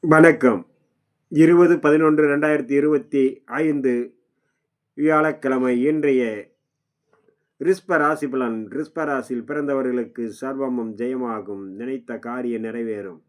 வணக்கம். 20/11/2025 வியாழக்கிழமை. இன்றைய ரிஷப ராசி பலன். ரிஷப ராசியில் பிறந்தவர்களுக்கு சர்வமும் ஜெயமாகும். நினைத்த காரியம் நிறைவேறும்.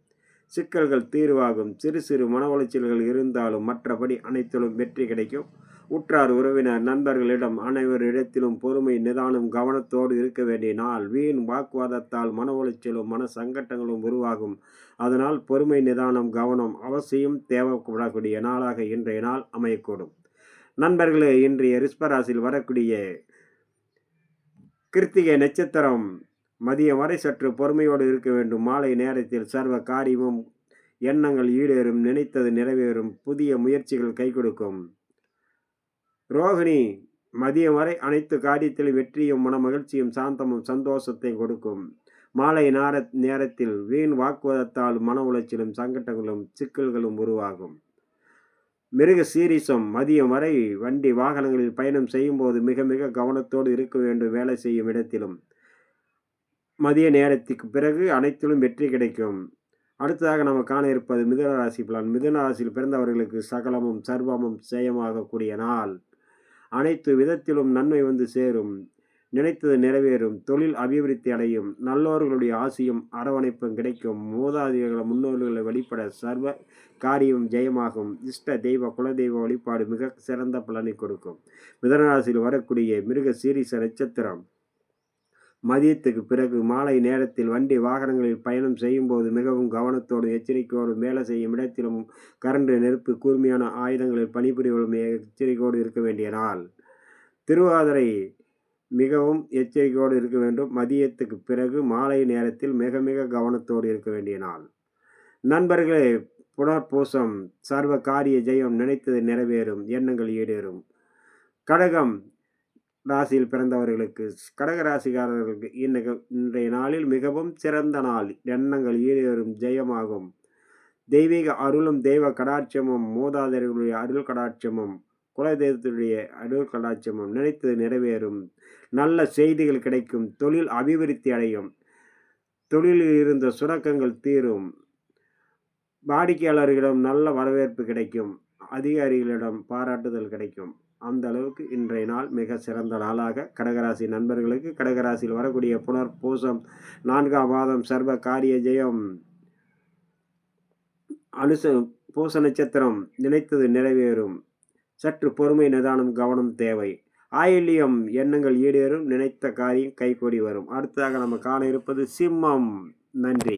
சிக்கல்கள் தீர்வாகும். சிறு சிறு மன உளைச்சல்கள் இருந்தாலும் மற்றபடி அனைத்திலும் வெற்றி கிடைக்கும். உற்றார் உறவினர் நண்பர்களிடம் அனைவரிடத்திலும் பொறுமை நிதானம் கவனத்தோடு இருக்க வேண்டிய நாள். வீண் வாக்குவாதத்தால் மன உளைச்சலும் மன சங்கட்டங்களும் உருவாகும். அதனால் பொறுமை நிதானம் கவனம் அவசியம் தேவைப்படக்கூடிய நாளாக இன்றைய நாள் அமையக்கூடும். நண்பர்களே, இன்றைய ரிஷபராசியில் வரக்கூடிய கிருத்திகை நட்சத்திரம் மதியம் வரை சற்று பொறுமையோடு இருக்க வேண்டும். மாலை நேரத்தில் சர்வ காரியமும் எண்ணங்கள் ஈடேறும். நினைத்தது நிறைவேறும். புதிய முயற்சிகள் கை கொடுக்கும். ரோகிணி மதியம் வரை அனைத்து காரியத்திலும் வெற்றியும் மன மகிழ்ச்சியும் சாந்தமும் சந்தோஷத்தை கொடுக்கும். மாலை நேரத்தில் வீண் வாக்குவாதத்தால் மன உளைச்சலும் சங்கடங்களும் சிக்கல்களும் உருவாகும். மிருக சீரிசம் மதியம் வரை வண்டி வாகனங்களில் பயணம் செய்யும் போது மிக மிக கவனத்தோடு இருக்க வேண்டும். வேலை செய்யும் இடத்திலும் மதிய நேரத்துக்கு பிறகு அனைத்திலும் வெற்றி கிடைக்கும். அடுத்ததாக நம்ம காண இருப்பது மிதுன ராசி பலன். மிதுன ராசியில் பிறந்தவர்களுக்கு சகலமும் சர்வமும் ஜெயமாகக்கூடிய நாள். அனைத்து விதத்திலும் நன்மை வந்து சேரும். நினைத்தது நிறைவேறும். தொழில் அபிவிருத்தி அடையும். நல்லோர்களுடைய ஆசியும் அரவணைப்பும் கிடைக்கும். மூதாதையர்கள் முன்னோர்களை வழிபட சர்வ காரியம் ஜெயமாகும். இஷ்ட தெய்வ குலதெய்வ வழிபாடு மிக சிறந்த பலனை கொடுக்கும். மிதுனராசியில் வரக்கூடிய மிருக சீரிச நட்சத்திரம் மதியத்துக்கு பிறகு மாலை நேரத்தில் வண்டி வாகனங்களில் பயணம் செய்யும் போது மிகவும் கவனத்தோடும் எச்சரிக்கையோடும் வேலை செய்யும் இடத்திலும் கரண்டு நெருப்பு கூர்மையான ஆயுதங்களில் பணிபுரிவதும் எச்சரிக்கையோடு இருக்க வேண்டிய நாள். திருவாதிரை மிகவும் எச்சரிக்கையோடு இருக்க வேண்டும். மதியத்துக்கு பிறகு மாலை நேரத்தில் மிக மிக கவனத்தோடு இருக்க வேண்டிய நாள். நண்பர்களே, புனர்பூசம் சர்வ காரிய ஜெயம். நினைத்தது நிறைவேறும். எண்ணங்கள் ஈடேறும். கடகம் ராசியில் பிறந்தவர்களுக்கு கடக ராசிக்காரர்களுக்கு இன்றைய நாளில் மிகவும் சிறந்த நாள். எண்ணங்கள் ஈடேறும். ஜெயமாகும். தெய்வீக அருளும் தெய்வ கடாட்சமும் மூதாதையர்களுடைய அருள் கடாட்சமும் குலதெய்வத்துடைய அருள் கடாட்சமும் நினைத்தது நிறைவேறும். நல்ல செய்திகள் கிடைக்கும். தொழில் அபிவிருத்தி அடையும். தொழிலில் இருந்த சுணக்கங்கள் தீரும். வாடிக்கையாளர்களிடம் நல்ல வரவேற்பு கிடைக்கும். அதிகாரிகளிடம் பாராட்டுதல் கிடைக்கும். அந்த அளவுக்கு இன்றைய நாள் மிக சிறந்த நாளாக கடகராசி நண்பர்களுக்கு. கடகராசியில் வரக்கூடிய புனர்பூசம் 4ஆம் மாதம் சர்வ காரிய ஜெயம். பூச நட்சத்திரம் நினைத்தது நிறைவேறும். சற்று பொறுமை நிதானம் கவனம் தேவை. ஆயில்யம் எண்ணங்கள் ஈடேறும். நினைத்த காரியம் கைகூடி வரும். அடுத்ததாக நம்ம காண இருப்பது சிம்மம். நன்றி.